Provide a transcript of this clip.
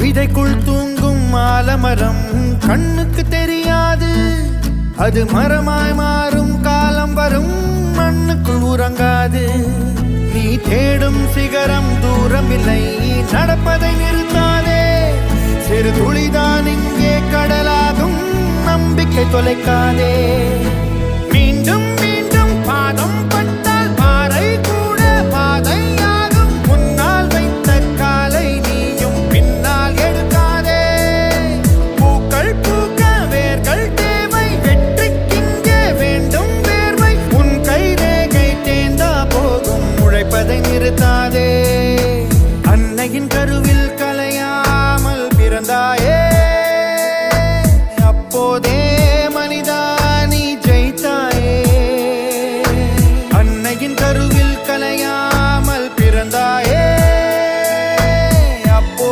விதைக்குள் தூங்கும் ஆலமரம் கண்ணுக்கு தெரியாது, அது மரமாய் மாறும் காலம் வரும், மண்ணுக்குள் உறங்காது. நீ தேடும் சிகரம் தூரமில்லை, நடப்பதை நிறுத்தாதே. சிறு துளிதான் இங்கே கடலாகும், நம்பிக்கை தொலைக்காதே.